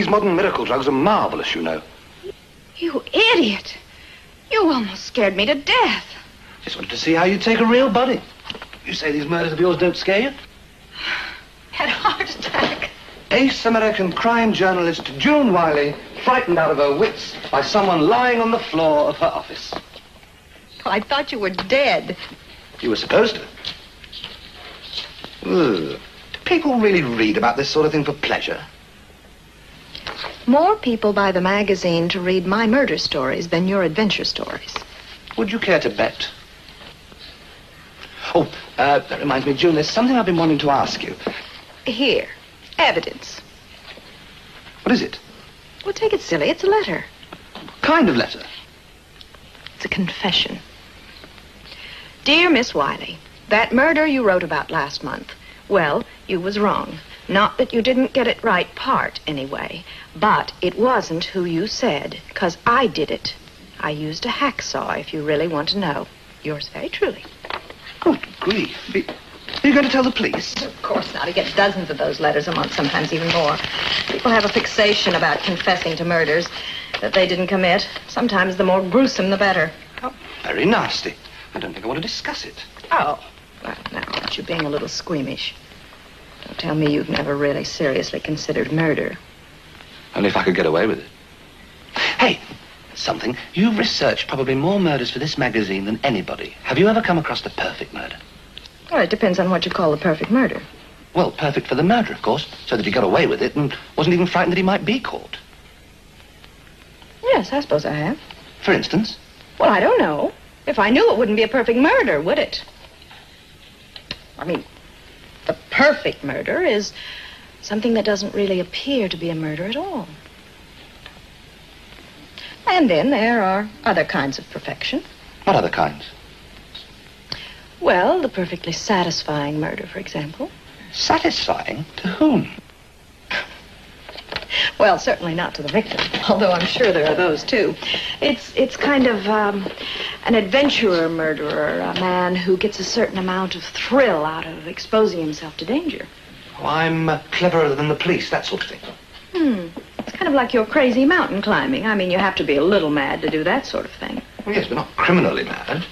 modern miracle drugs are marvelous, you know. You idiot! You almost scared me to death. Just wanted to see how you take a real body. You say these murders of yours don't scare you? Had a heart attack. Ace American crime journalist June Wiley, frightened out of her wits by someone lying on the floor of her office. Well, I thought you were dead. You were supposed to. Ugh. Do people really read about this sort of thing for pleasure? More people buy the magazine to read my murder stories than your adventure stories. Would you care to bet? Oh, that reminds me, June, there's something I've been wanting to ask you. Here. Evidence. What is it? Well, take it silly. It's a letter. What kind of letter? It's a confession. Dear Miss Wiley, that murder you wrote about last month, well, you was wrong. Not that you didn't get it right part, anyway. But it wasn't who you said, 'cause I did it. I used a hacksaw, if you really want to know. Yours very truly. Good grief. Are you going to tell the police? Of course not. I get dozens of those letters a month, sometimes even more. People have a fixation about confessing to murders that they didn't commit. Sometimes the more gruesome, the better. Oh, very nasty. I don't think I want to discuss it. Oh, well, now, aren't you being a little squeamish? Don't tell me you've never really seriously considered murder. Only if I could get away with it. Hey, something. You've researched probably more murders for this magazine than anybody. Have you ever come across the perfect murder? Well, it depends on what you call the perfect murder. Well, perfect for the murder, of course, so that he got away with it and wasn't even frightened that he might be caught. Yes, I suppose I have. For instance? Well, I don't know. If I knew, it wouldn't be a perfect murder, would it? I mean, the perfect murder is something that doesn't really appear to be a murder at all. And then there are other kinds of perfection. What other kinds? Well, the perfectly satisfying murder, for example. Satisfying? To whom? Well, certainly not to the victim, although I'm sure there are those, too. It's kind of an adventurer murderer, a man who gets a certain amount of thrill out of exposing himself to danger. Oh, I'm cleverer than the police, that sort of thing. It's kind of like your crazy mountain climbing. I mean, you have to be a little mad to do that sort of thing. Well, yes, but not criminally mad.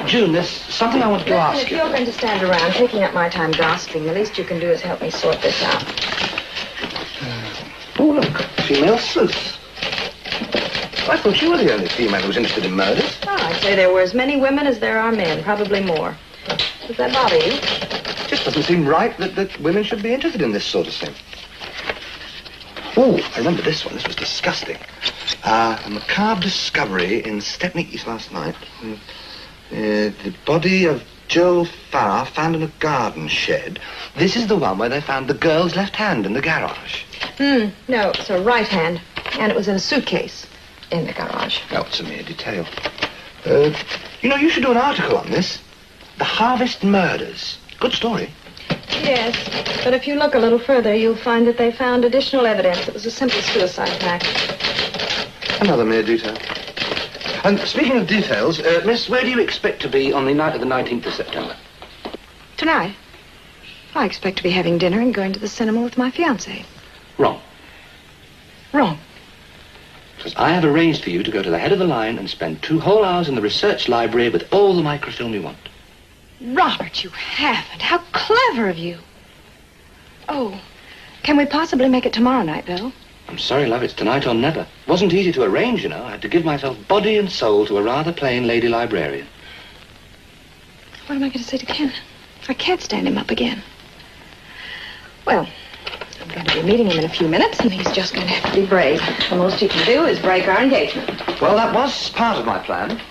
June, there's something I wanted to ask if you. If you're going to stand around taking up my time gossiping, the least you can do is help me sort this out. Oh, look, female sleuth. I thought you were the only female who was interested in murders. Oh, I'd say there were as many women as there are men, probably more. Does that bother you? It just doesn't seem right that women should be interested in this sort of thing. Oh, I remember this one. This was disgusting. A macabre discovery in Stepney East last night. The body of Joe Farrar found in a garden shed. This is the one where they found the girl's left hand in the garage. No, it's a right hand. And it was in a suitcase in the garage. Oh, it's a mere detail. You know, you should do an article on this. The Harvest Murders. Good story. Yes, but if you look a little further, you'll find that they found additional evidence. It was a simple suicide pact. Another mere detail. And speaking of details, Miss, where do you expect to be on the night of the 19th of September? Tonight, I expect to be having dinner and going to the cinema with my fiancé. Wrong. Wrong. Because I have arranged for you to go to the head of the line and spend 2 whole hours in the research library with all the microfilm you want. Robert, you haven't. How clever of you. Oh, can we possibly make it tomorrow night, Bill? I'm sorry, love, it's tonight or never. It wasn't easy to arrange, you know. I had to give myself body and soul to a rather plain lady librarian. What am I going to say to Ken? I can't stand him up again. Well, I'm going to be meeting him in a few minutes, and he's just going to have to be brave. The most he can do is break our engagement. Well, that was part of my plan.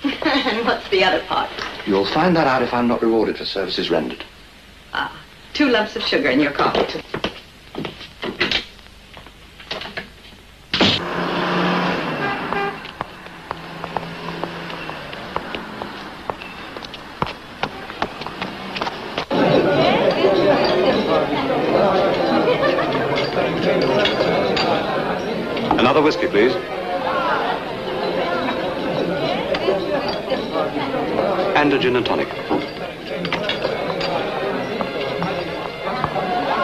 And what's the other part? You'll find that out if I'm not rewarded for services rendered. 2 lumps of sugar in your coffee. Another whiskey, please. And a gin and tonic.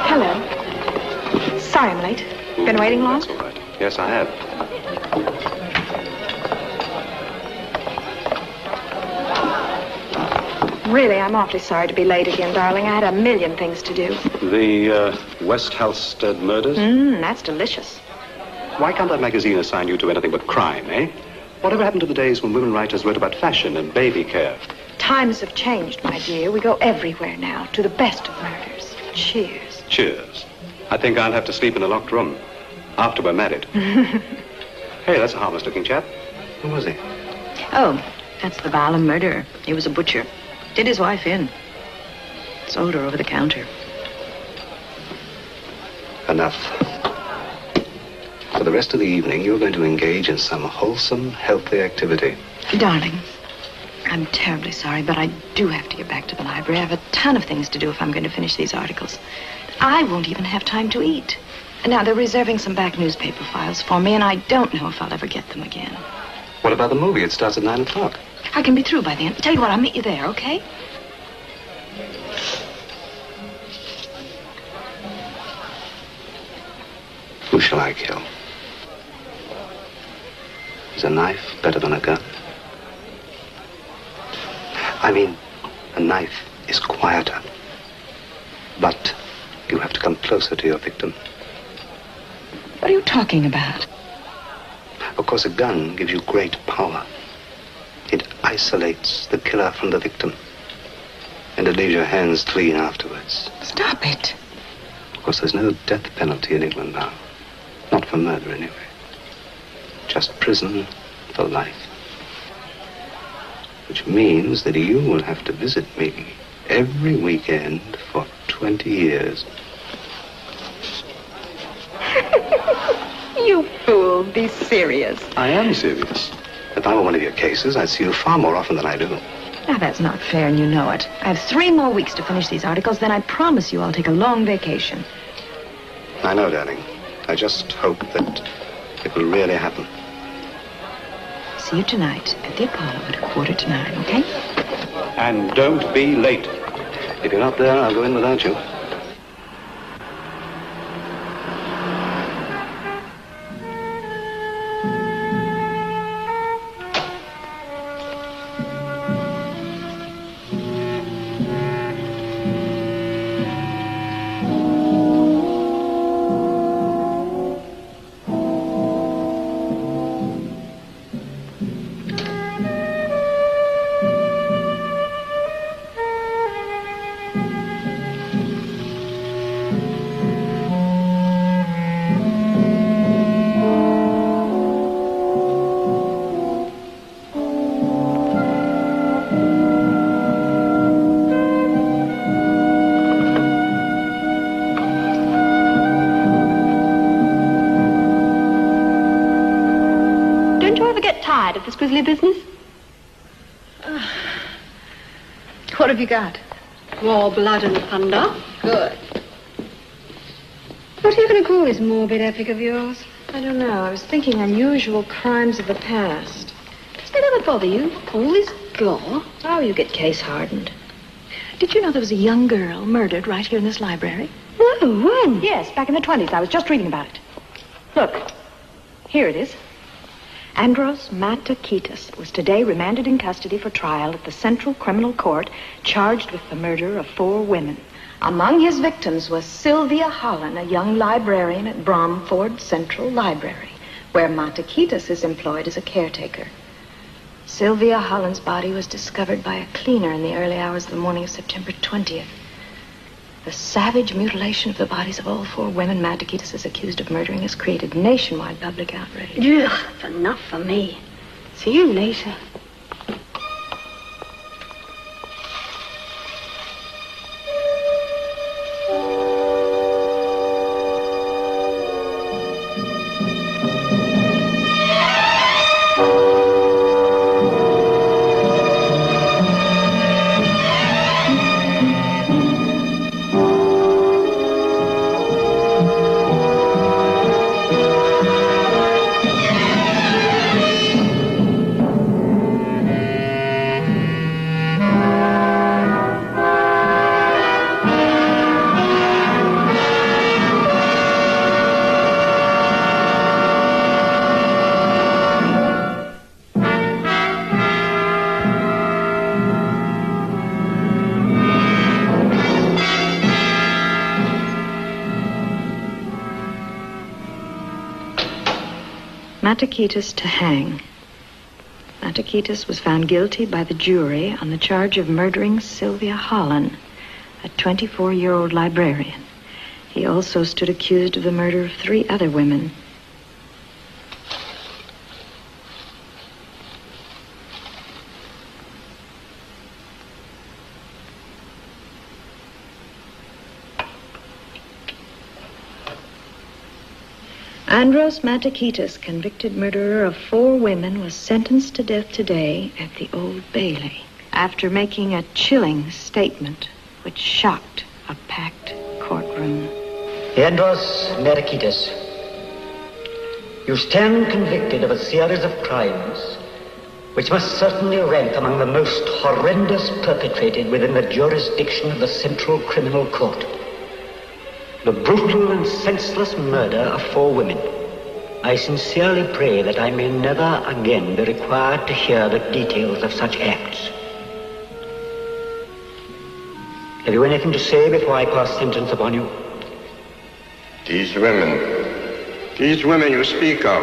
Hello. Sorry I'm late. Been waiting long? That's all right. Yes, I have. Really, I'm awfully sorry to be late again, darling. I had a million things to do. The West Halstead murders? That's delicious. Why can't that magazine assign you to anything but crime, eh? Whatever happened to the days when women writers wrote about fashion and baby care? Times have changed, my dear. We go everywhere now, to the best of murders. Cheers. Cheers. I think I'll have to sleep in a locked room after we're married. Hey, that's a harmless-looking chap. Who was he? Oh, that's the Violin murderer. He was a butcher. Did his wife in. Sold her over the counter. Enough. For the rest of the evening, you're going to engage in some wholesome, healthy activity. Darling, I'm terribly sorry, but I do have to get back to the library. I have a ton of things to do if I'm going to finish these articles. I won't even have time to eat. And now they're reserving some back newspaper files for me, and I don't know if I'll ever get them again. What about the movie? It starts at 9 o'clock. I can be through by then. Tell you what, I'll meet you there, okay? Who shall I kill? Is a knife better than a gun? I mean, a knife is quieter. But you have to come closer to your victim. What are you talking about? Of course, a gun gives you great power. It isolates the killer from the victim. And it leaves your hands clean afterwards. Stop it. Of course, there's no death penalty in England now. Not for murder, anyway. Just prison for life. Which means that you will have to visit me every weekend for 20 years. You fool. Be serious. I am serious. If I were one of your cases, I'd see you far more often than I do. Now, that's not fair, and you know it. I have 3 more weeks to finish these articles, then I promise you I'll take a long vacation. I know, darling. I just hope that it will really happen. See you tonight at the Apollo at 8:45, okay? And don't be late. If you're not there, I'll go in without you. Of this grisly business? What have you got? More blood and thunder. Good. What are you going to call this morbid epic of yours? I don't know. I was thinking unusual crimes of the past. Doesn't it ever bother you? All this gore? Oh, you get case hardened. Did you know there was a young girl murdered right here in this library? No, when? Yes, back in the 20s. I was just reading about it. Look, here it is. Andros Matakitas was today remanded in custody for trial at the Central Criminal Court, charged with the murder of 4 women. Among his victims was Sylvia Holland, a young librarian at Bromford Central Library, where Matakitas is employed as a caretaker. Sylvia Holland's body was discovered by a cleaner in the early hours of the morning of September 20th. The savage mutilation of the bodies of all 4 women Matakitas is accused of murdering has created nationwide public outrage. Ugh, it's enough for me. See you later. Matakitas to hang. Matakitas was found guilty by the jury on the charge of murdering Sylvia Holland, a 24-year-old librarian. He also stood accused of the murder of 3 other women. Andros Matakitas, convicted murderer of 4 women, was sentenced to death today at the Old Bailey after making a chilling statement which shocked a packed courtroom. Andros Matakitas, you stand convicted of a series of crimes which must certainly rank among the most horrendous perpetrated within the jurisdiction of the Central Criminal Court. The brutal and senseless murder of 4 women. I sincerely pray that I may never again be required to hear the details of such acts. Have you anything to say before I pass sentence upon you? These women you speak of,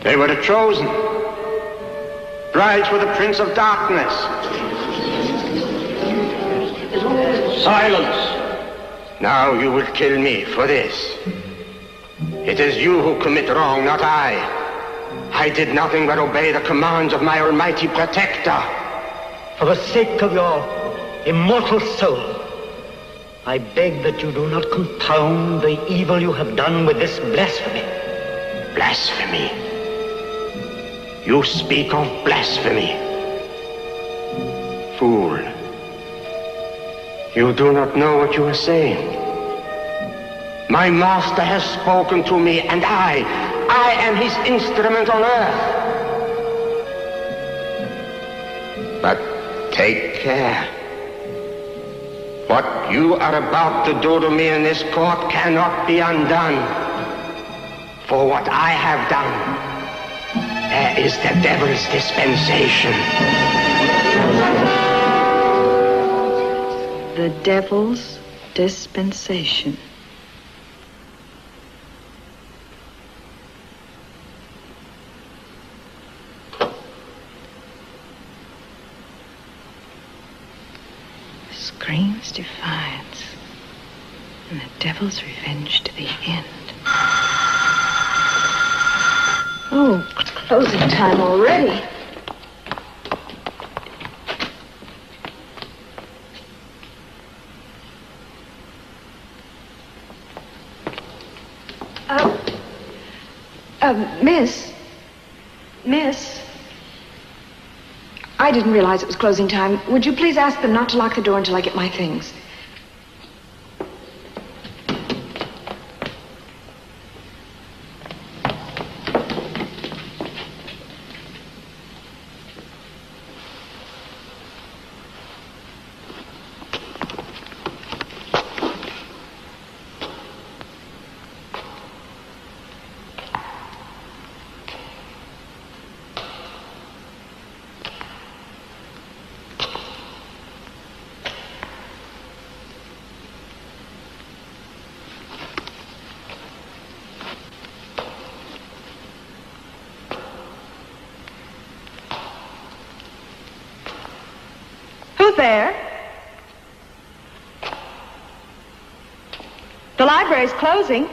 they were the chosen, brides for the Prince of Darkness. Silence! Now you will kill me for this. It is you who commit wrong, not I. I did nothing but obey the commands of my almighty protector. For the sake of your immortal soul, I beg that you do not compound the evil you have done with this blasphemy. Blasphemy? You speak of blasphemy. Fool. You do not know what you are saying. My master has spoken to me, and I am his instrument on earth. But take care. What you are about to do to me in this court cannot be undone. For what I have done, there is the devil's dispensation. The devil's dispensation. Screams defiance, and the devil's revenge to the end. Oh, closing time already. Miss, I didn't realize it was closing time. Would you please ask them not to lock the door until I get my things? Who's there? The library's closing.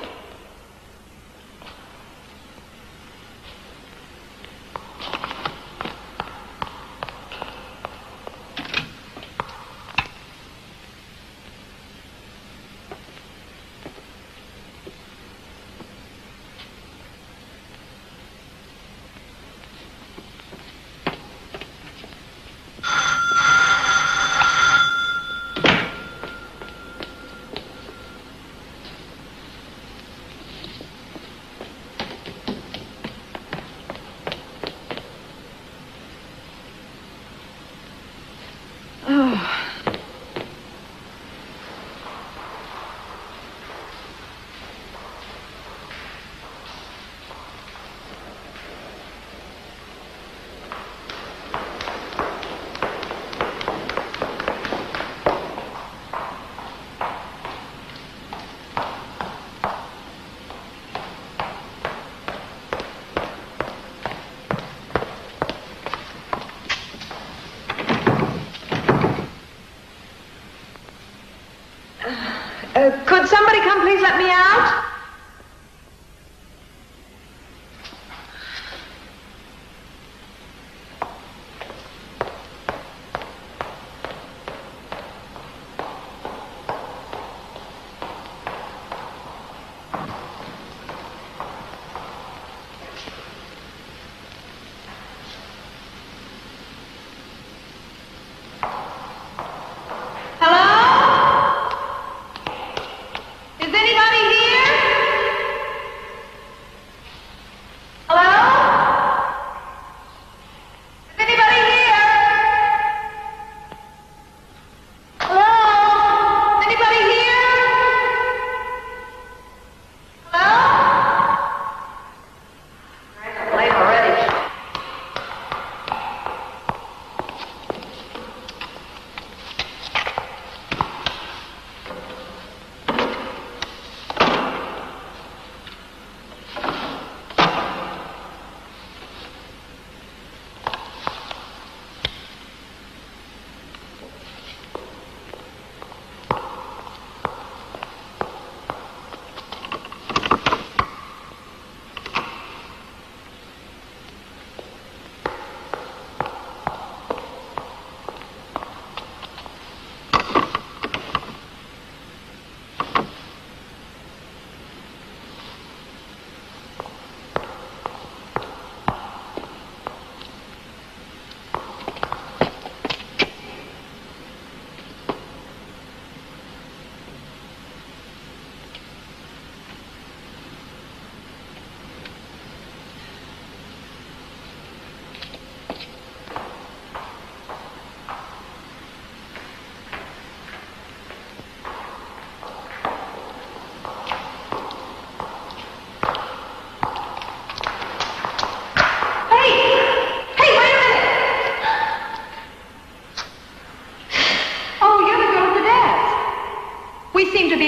let me out?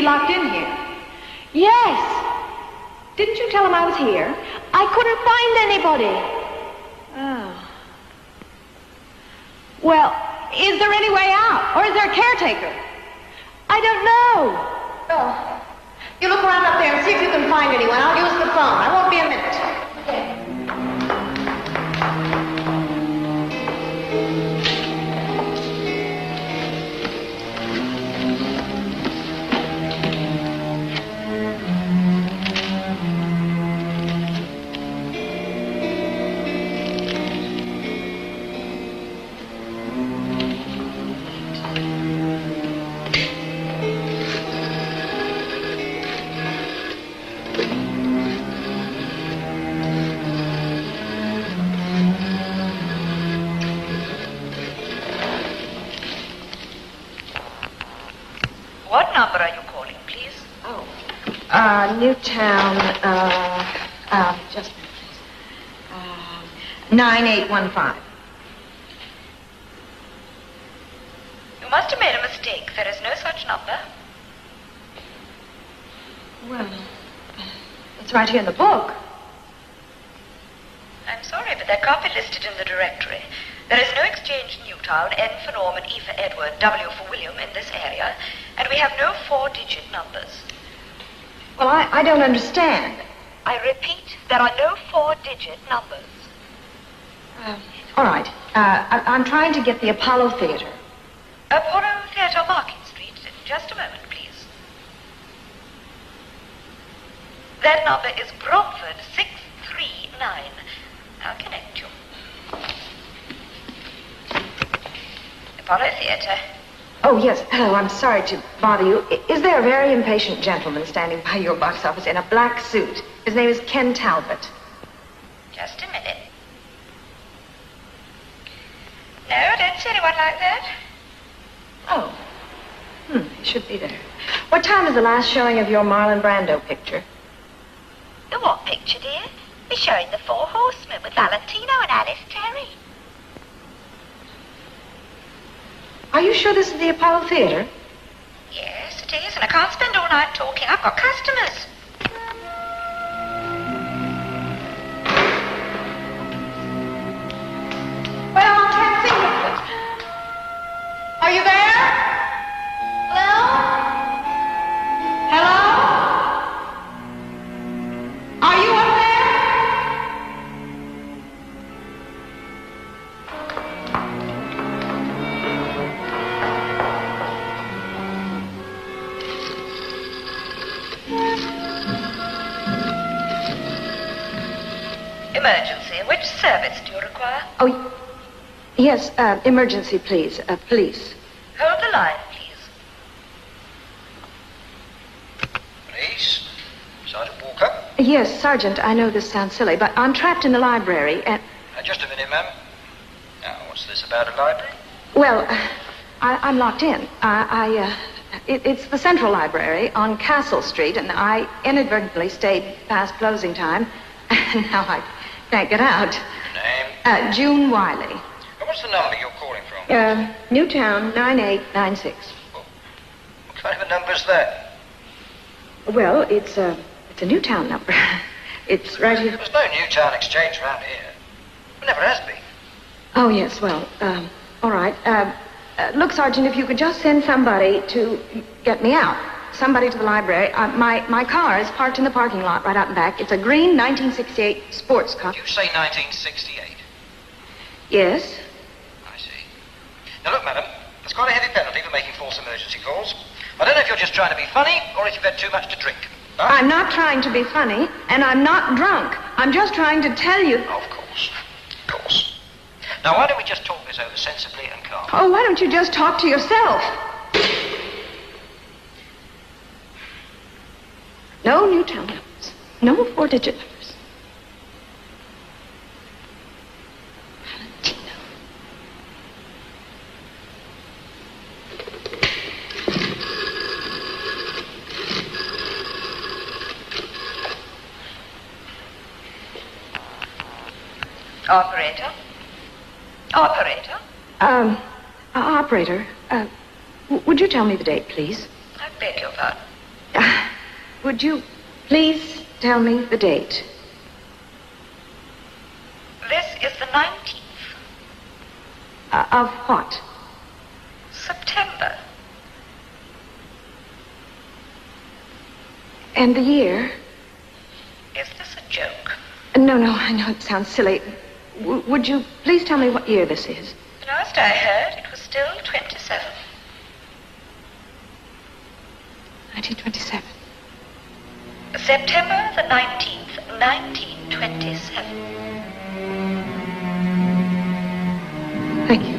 Locked in here. Yes. Didn't you tell him I was here? I couldn't find anybody. Oh. Well, is there any way out? Or is there a caretaker? I don't know. Oh. You look around up there and see if you can find anyone. I'll use the phone. I won't be a minute. Okay. What number are you calling, please? Oh. Newtown, just a minute, please. 9815. You must have made a mistake. There is no such number. Well, it's right here in the book. I'm sorry, but that can't be listed in the directory. There is no exchange Newtown, N for Norman, E for Edward, W for William in this area, and we have no 4-digit numbers. Well, I don't understand. I repeat, there are no 4-digit numbers. All right. I'm trying to get the Apollo Theater. Apollo Theater, Market Street. Just a moment, please. That number is Bromford 639. I'll connect you. Apollo Theater. Oh, yes. Hello, I'm sorry to bother you. Is there a very impatient gentleman standing by your box office in a black suit? His name is Ken Talbot. Just a minute. No, I don't see anyone like that. Oh. He should be there. What time is the last showing of your Marlon Brando picture? The what picture, dear? We're showing The Four Horsemen with Valentino and Alice Terry. Are you sure this is the Apollo Theater? Yes, it is, and I can't spend all night talking. I've got customers. Well, I can't think of it. Are you there? Hello? Hello? Emergency. Which service do you require? Oh, yes, emergency, please. Police. Hold the line, please. Police? Sergeant Walker? Yes, Sergeant, I know this sounds silly, but I'm trapped in the library and... Just a minute, ma'am. Now, what's this about a library? Well, I'm locked in. It's the Central Library on Castle Street, and I inadvertently stayed past closing time, and now I can't get out. Name? June Wiley. What's the number you're calling from? Newtown 9896. Oh, what kind of a number's that? Well, it's a Newtown number. It's right here. There's no Newtown exchange around here. There never has been. Oh, yes, well, all right. Look, Sergeant, if you could just send somebody to get me out. Somebody to the library. My car is parked in the parking lot right out in back. It's a green 1968 sports car. You say 1968? Yes. I see. Now, look, madam, there's quite a heavy penalty for making false emergency calls. I don't know if you're just trying to be funny or if you've had too much to drink. Huh? I'm not trying to be funny, and I'm not drunk. I'm just trying to tell you... Of course. Of course. Now, why don't we just talk this over sensibly and calmly? Oh, why don't you just talk to yourself? No Newtown numbers. No 4-digit numbers. Valentino. Operator? Operator? Operator, would you tell me the date, please? I beg your pardon. Would you please tell me the date? This is the 19th. Of what? September. And the year? Is this a joke? No, I know it sounds silly. Would you please tell me what year this is? Last I heard, it was still 27. 1927. September the 19th, 1927. Thank you.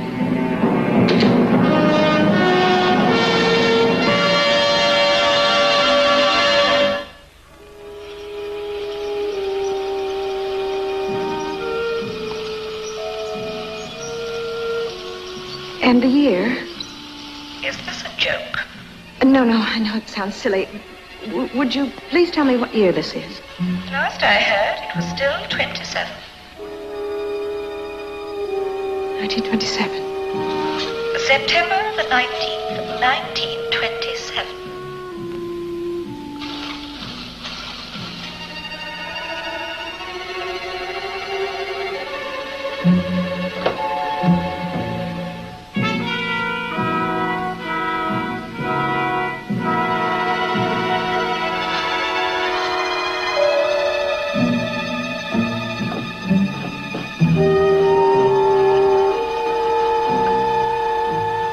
And the year? Is this a joke? No, I know it sounds silly. Would you please tell me what year this is? Last I heard, it was still 27. 1927. September the 19th, 1927.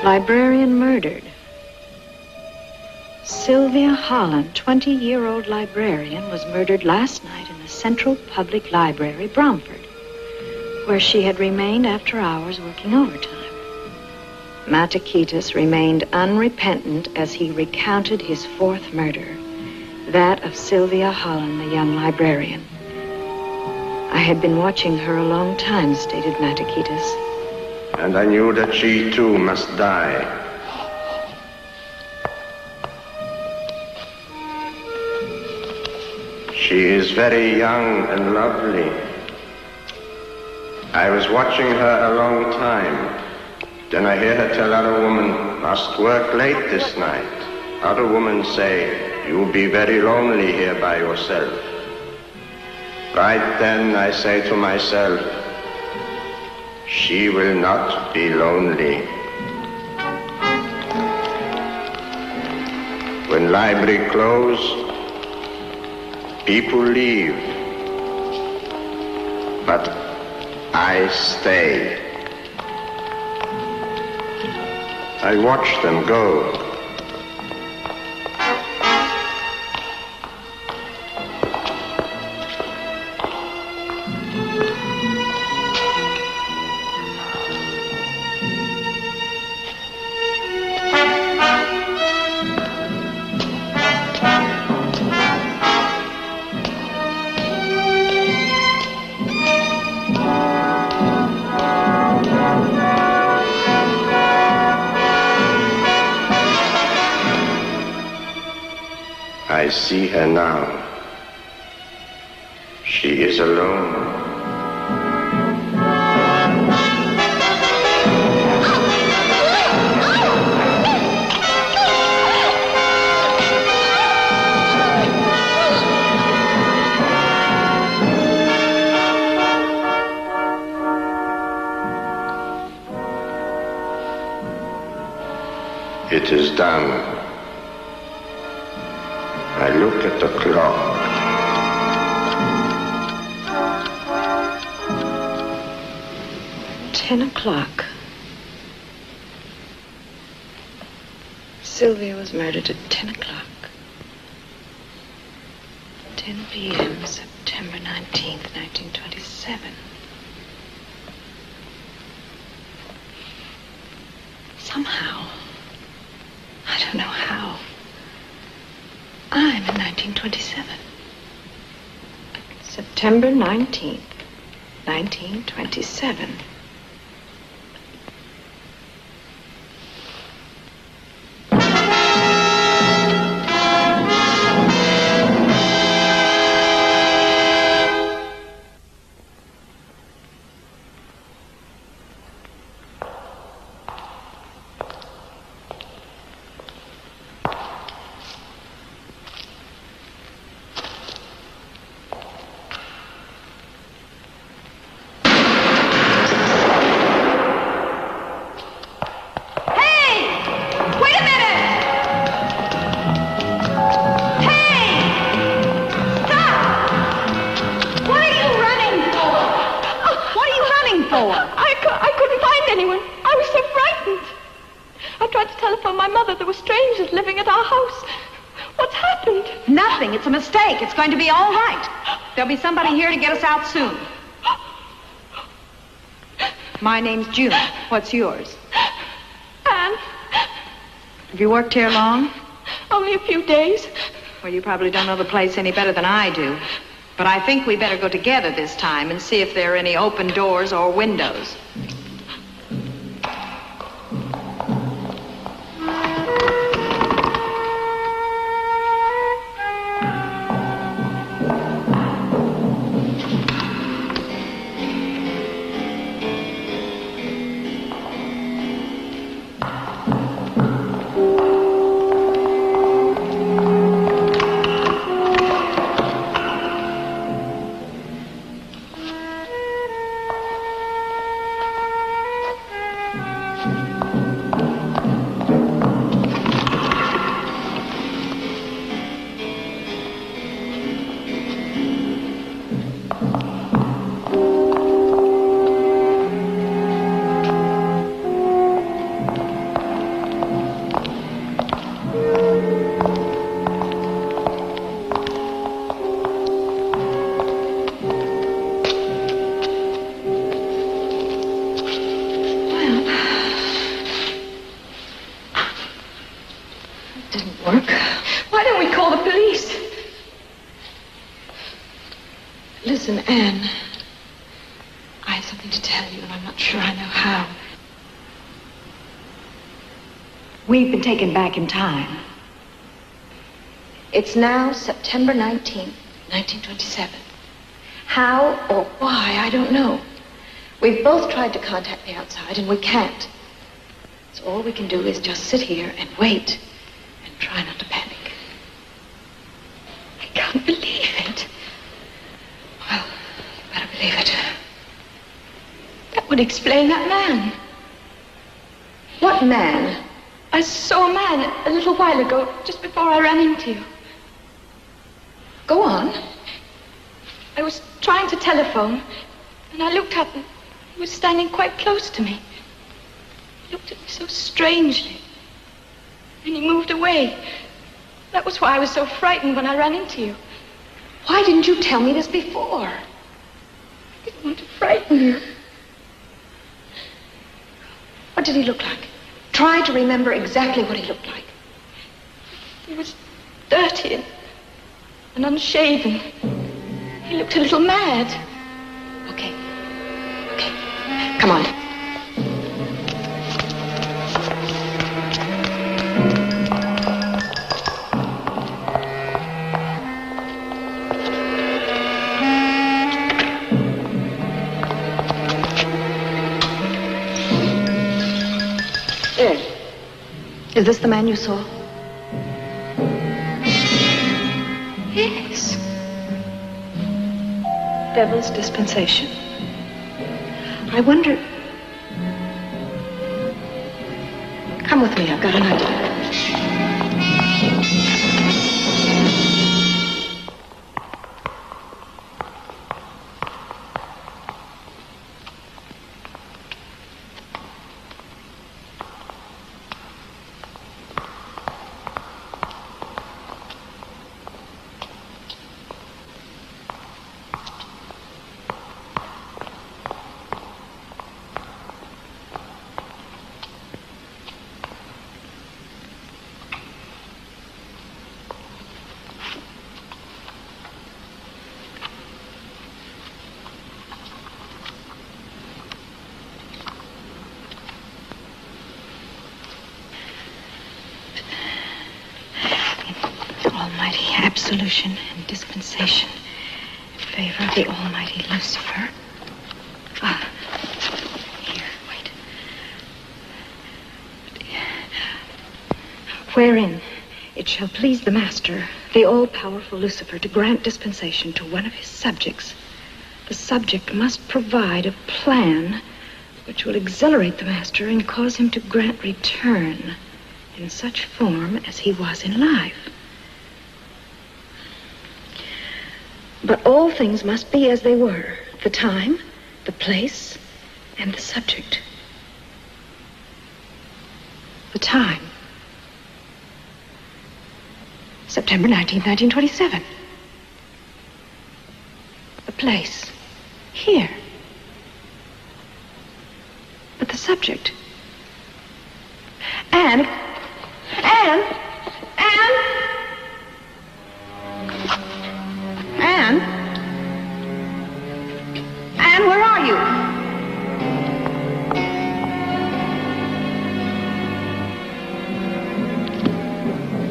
Librarian murdered. Sylvia Holland, 20-year-old librarian, was murdered last night in the Central Public Library, Bromford, where she had remained after hours working overtime. Matakitas remained unrepentant as he recounted his fourth murder, that of Sylvia Holland, the young librarian. I had been watching her a long time, stated Matakitas. And I knew that she too must die. She is very young and lovely. I was watching her a long time. Then I hear her tell other women, must work late this night. Other women say, you'll be very lonely here by yourself. Right then I say to myself, she will not be lonely. When library close, people leave. But I stay. I watch them go. I see her now. She is alone. It is done. I look at the clock. $10. Sylvia was murdered at 10 o'clock. 10 p.m., September 19th, 1927. Somehow, I don't know how, I'm in 1927. September 19th, 1927. I couldn't find anyone. I was so frightened. I tried to telephone my mother. There were strangers living at our house. What's happened? Nothing. It's a mistake. It's going to be all right. There'll be somebody here to get us out soon. My name's June. What's yours? Anne. Have you worked here long? Only a few days. Well, you probably don't know the place any better than I do. But I think we better go together this time and see if there are any open doors or windows. Listen, Anne, I have something to tell you, and I'm not sure I know how. We've been taken back in time. It's now September 19th, 1927. How or why, I don't know. We've both tried to contact the outside, and we can't. So all we can do is just sit here and wait and try not to panic. I can't believe it. Well, you better believe it. That would explain that man. What man? I saw a man a little while ago, just before I ran into you. Go on. I was trying to telephone, and I looked up, and he was standing quite close to me. He looked at me so strangely, and he moved away. That was why I was so frightened when I ran into you. Why didn't you tell me this before? didn't want to frighten you. What did he look like? Try to remember exactly what he looked like. He was dirty and unshaven. He looked a little mad. Okay. Come on. Is this the man you saw? Yes. Devil's dispensation. I wonder... Come with me, I've got an idea. Absolution and dispensation in favor of the almighty Lucifer. Here, wait. Wherein it shall please the master, the all-powerful Lucifer, to grant dispensation to one of his subjects. The subject must provide a plan which will exhilarate the master and cause him to grant return in such form as he was in life. But all things must be as they were. The time, the place, and the subject. The time. September 19th, 1927. The place. Here. But the subject. Anne, where are you?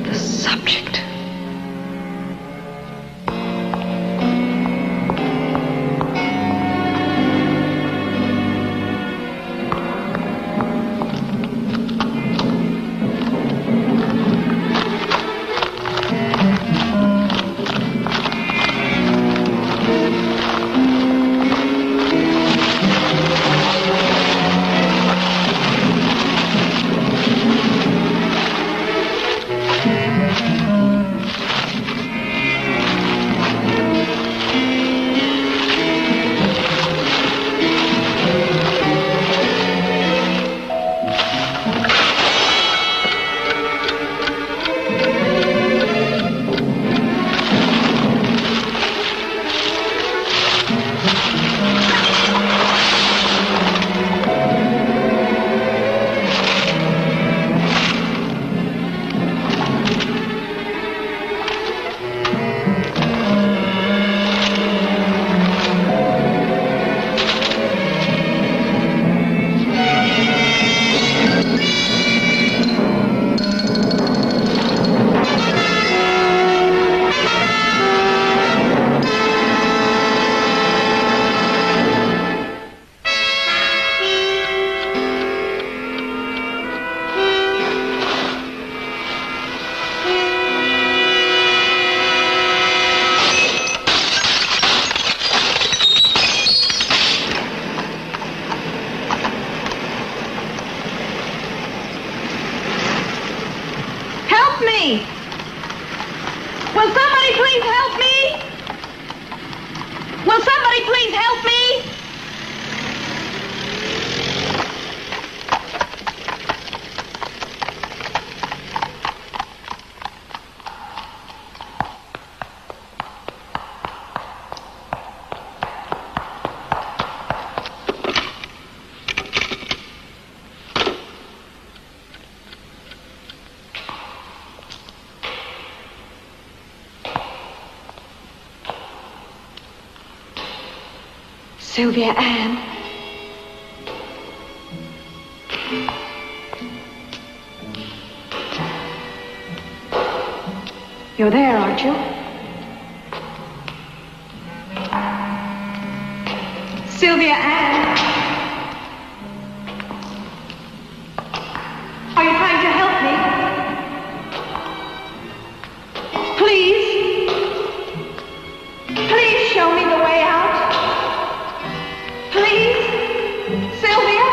The subject. Sylvia Ann. You're there, aren't you? Sylvia Ann. Are you trying to help me? Please? Please show me the way out. Please? Sylvia?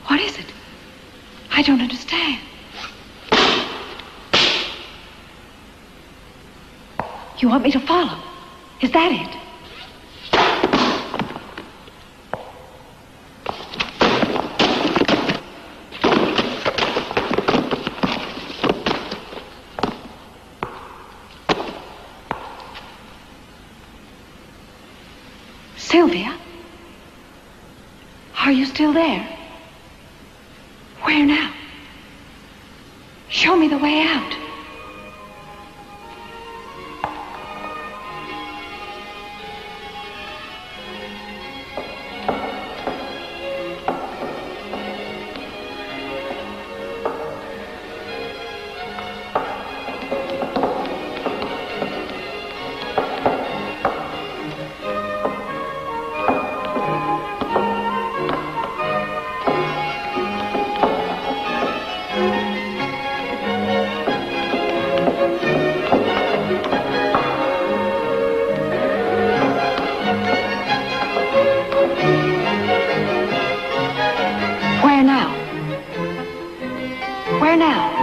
What is it? I don't understand. You want me to follow? Is that it? Sylvia? Are you still there? Where now? Show me the way out. Where now? Where now?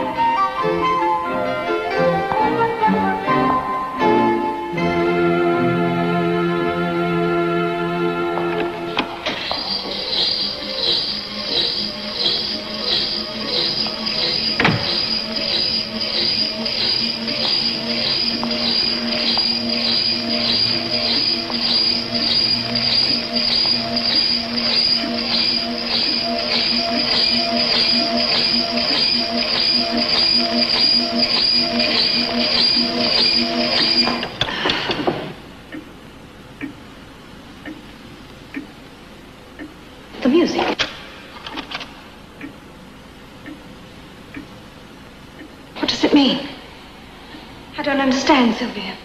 The music. What does it mean? I don't understand, Sylvia.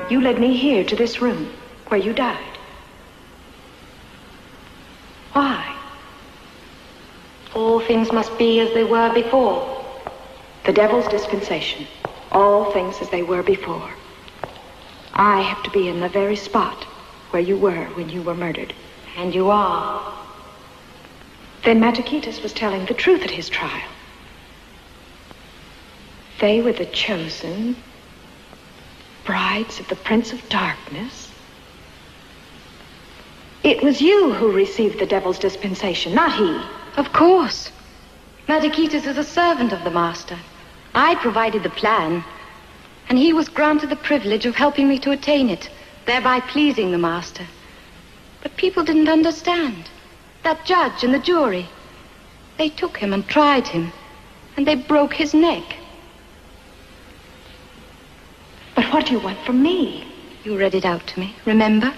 You led me here to this room where you died. Why? All things must be as they were before. The devil's dispensation. All things as they were before. I have to be in the very spot where you were when you were murdered. And you are. Then Matakitas was telling the truth at his trial. They were the chosen brides of the Prince of Darkness. It was you who received the devil's dispensation, not he. Of course. Matakitas is a servant of the Master. I provided the plan, and he was granted the privilege of helping me to attain it, thereby pleasing the Master. But people didn't understand. That judge and the jury, they took him and tried him, and they broke his neck. But what do you want from me? You read it out to me, remember?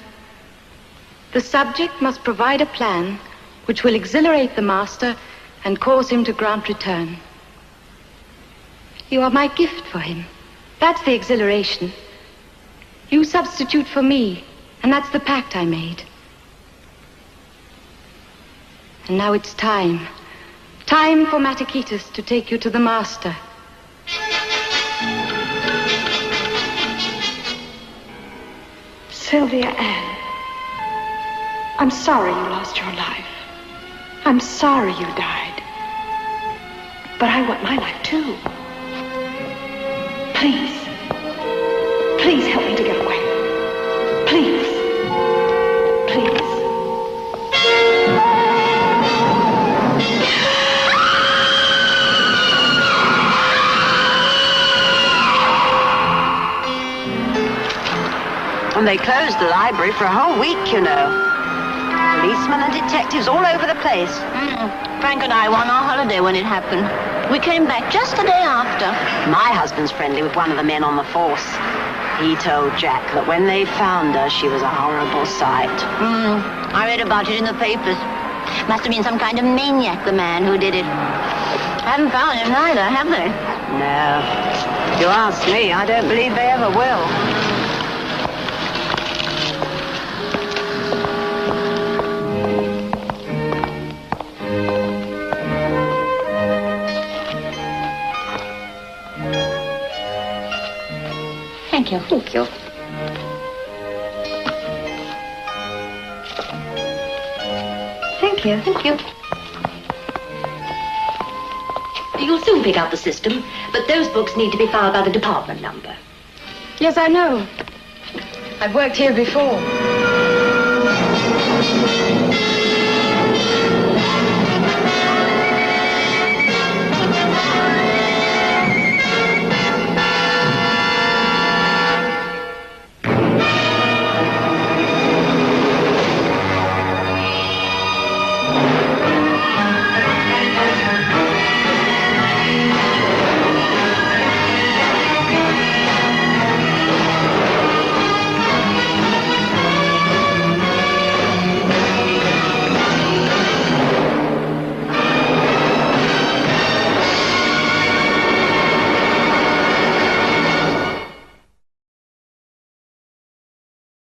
The subject must provide a plan which will exhilarate the Master and cause him to grant return. You are my gift for him. That's the exhilaration. You substitute for me, and that's the pact I made. And now it's time. Time for Matakitas to take you to the Master. Sylvia Ann, I'm sorry you lost your life. I'm sorry you died. But I want my life too. Please. Please help me to get away. Please. Please. And they closed the library for a whole week, you know. Policemen and detectives all over the place. Frank and I were on our holiday when it happened. We came back just the day after. My husband's friendly with one of the men on the force. He told Jack that when they found her, she was a horrible sight. I read about it in the papers. Must have been some kind of maniac, the man who did it. Haven't found him neither, have they? No. If you ask me, I don't believe they ever will. thank you. Thank you. Thank you. You'll soon pick up the system, but those books need to be filed by the department number. Yes, I know. I've worked here before.